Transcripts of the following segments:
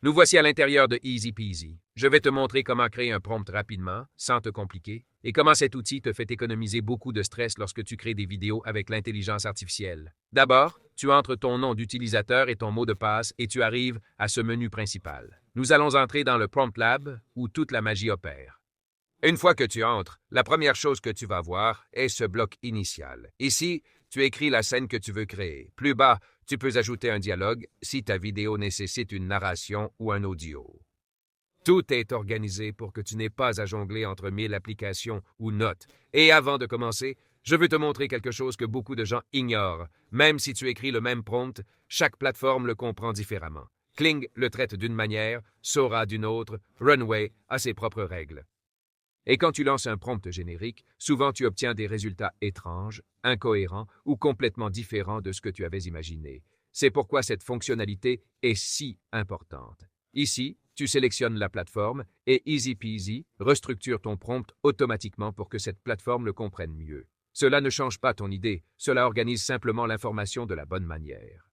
Nous voici à l'intérieur de Easy Peasy. Je vais te montrer comment créer un prompt rapidement, sans te compliquer, et comment cet outil te fait économiser beaucoup de stress lorsque tu crées des vidéos avec l'intelligence artificielle. D'abord, tu entres ton nom d'utilisateur et ton mot de passe et tu arrives à ce menu principal. Nous allons entrer dans le Prompt Lab où toute la magie opère. Une fois que tu entres, la première chose que tu vas voir est ce bloc initial. Ici, tu écris la scène que tu veux créer. Plus bas, tu peux ajouter un dialogue si ta vidéo nécessite une narration ou un audio. Tout est organisé pour que tu n'aies pas à jongler entre 1000 applications ou notes. Et avant de commencer, je veux te montrer quelque chose que beaucoup de gens ignorent. Même si tu écris le même prompt, chaque plateforme le comprend différemment. Kling le traite d'une manière, Sora d'une autre, Runway a ses propres règles. Et quand tu lances un prompt générique, souvent tu obtiens des résultats étranges, incohérents ou complètement différents de ce que tu avais imaginé. C'est pourquoi cette fonctionnalité est si importante. Ici, tu sélectionnes la plateforme et Easy Peasy restructure ton prompt automatiquement pour que cette plateforme le comprenne mieux. Cela ne change pas ton idée, cela organise simplement l'information de la bonne manière.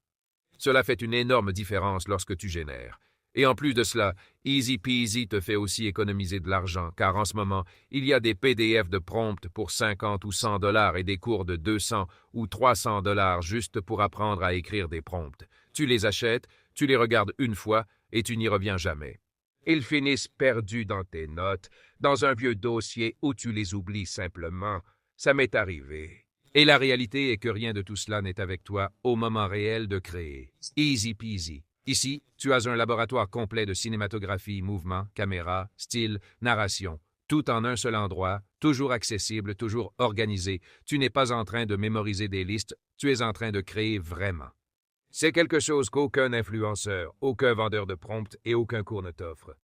Cela fait une énorme différence lorsque tu génères. Et en plus de cela, Easy Peasy te fait aussi économiser de l'argent, car en ce moment, il y a des PDF de prompt pour 50 ou 100 $ et des cours de 200 ou 300 $ juste pour apprendre à écrire des prompts. Tu les achètes, tu les regardes une fois et tu n'y reviens jamais. Ils finissent perdus dans tes notes, dans un vieux dossier où tu les oublies simplement. Ça m'est arrivé. Et la réalité est que rien de tout cela n'est avec toi au moment réel de créer. Easy Peasy. Ici, tu as un laboratoire complet de cinématographie, mouvement, caméra, style, narration, tout en un seul endroit, toujours accessible, toujours organisé. Tu n'es pas en train de mémoriser des listes, tu es en train de créer vraiment. C'est quelque chose qu'aucun influenceur, aucun vendeur de prompt et aucun cours ne t'offre.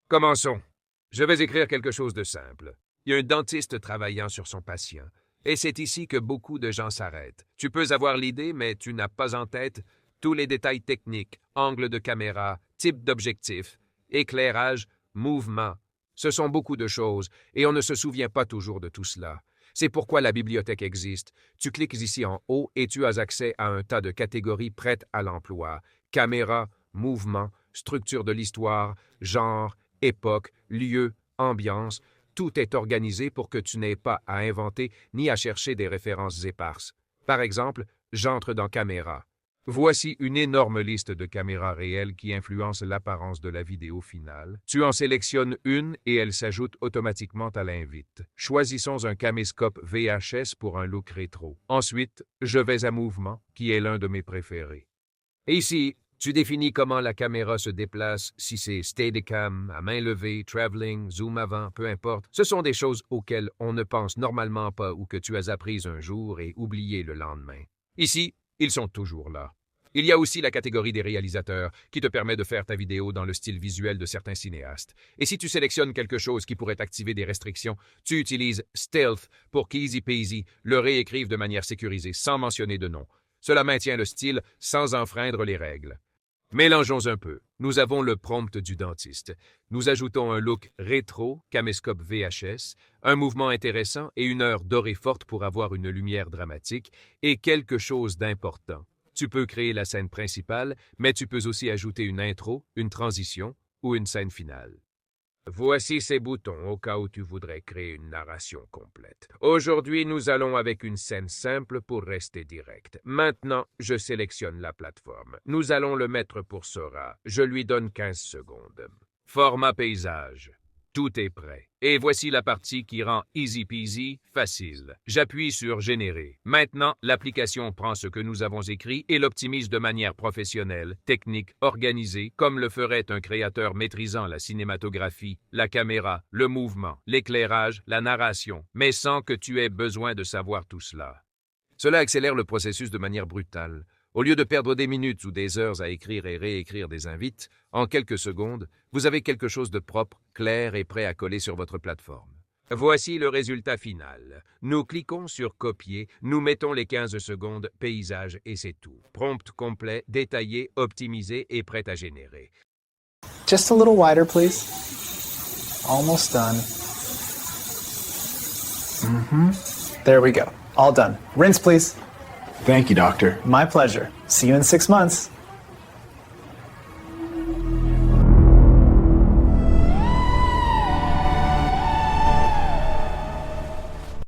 Commençons. Je vais écrire quelque chose de simple. Il y a un dentiste travaillant sur son patient. Et c'est ici que beaucoup de gens s'arrêtent. Tu peux avoir l'idée, mais tu n'as pas en tête tous les détails techniques, angle de caméra, type d'objectif, éclairage, mouvement. Ce sont beaucoup de choses, et on ne se souvient pas toujours de tout cela. C'est pourquoi la bibliothèque existe. Tu cliques ici en haut et tu as accès à un tas de catégories prêtes à l'emploi. Caméra, mouvement, structure de l'histoire, genre, époque, lieu, ambiance. Tout est organisé pour que tu n'aies pas à inventer ni à chercher des références éparses. Par exemple, j'entre dans Caméra. Voici une énorme liste de caméras réelles qui influencent l'apparence de la vidéo finale. Tu en sélectionnes une et elle s'ajoute automatiquement à l'invite. Choisissons un caméscope VHS pour un look rétro. Ensuite, je vais à Mouvement, qui est l'un de mes préférés. Et ici, tu définis comment la caméra se déplace, si c'est Steadicam, à main levée, travelling, zoom avant, peu importe. Ce sont des choses auxquelles on ne pense normalement pas ou que tu as apprises un jour et oubliées le lendemain. Ici, ils sont toujours là. Il y a aussi la catégorie des réalisateurs qui te permet de faire ta vidéo dans le style visuel de certains cinéastes. Et si tu sélectionnes quelque chose qui pourrait activer des restrictions, tu utilises Stealth pour qu'Easy Peasy le réécrive de manière sécurisée sans mentionner de nom. Cela maintient le style sans enfreindre les règles. Mélangeons un peu. Nous avons le prompt du dentiste. Nous ajoutons un look rétro, caméscope VHS, un mouvement intéressant et une heure dorée forte pour avoir une lumière dramatique et quelque chose d'important. Tu peux créer la scène principale, mais tu peux aussi ajouter une intro, une transition ou une scène finale. Voici ces boutons au cas où tu voudrais créer une narration complète. Aujourd'hui, nous allons avec une scène simple pour rester direct. Maintenant, je sélectionne la plateforme. Nous allons le mettre pour Sora. Je lui donne 15 secondes. Format paysage. Tout est prêt. Et voici la partie qui rend Easy Peasy facile. J'appuie sur Générer. Maintenant, l'application prend ce que nous avons écrit et l'optimise de manière professionnelle, technique, organisée, comme le ferait un créateur maîtrisant la cinématographie, la caméra, le mouvement, l'éclairage, la narration, mais sans que tu aies besoin de savoir tout cela. Cela accélère le processus de manière brutale. Au lieu de perdre des minutes ou des heures à écrire et réécrire des invites, en quelques secondes, vous avez quelque chose de propre, clair et prêt à coller sur votre plateforme. Voici le résultat final. Nous cliquons sur Copier, nous mettons les 15 secondes, paysage et c'est tout. Prompt complet, détaillé, optimisé et prêt à générer. Just a little wider, please. Almost done. There we go. All done. Rinse, please. Thank you, doctor. My pleasure. See you in 6 months.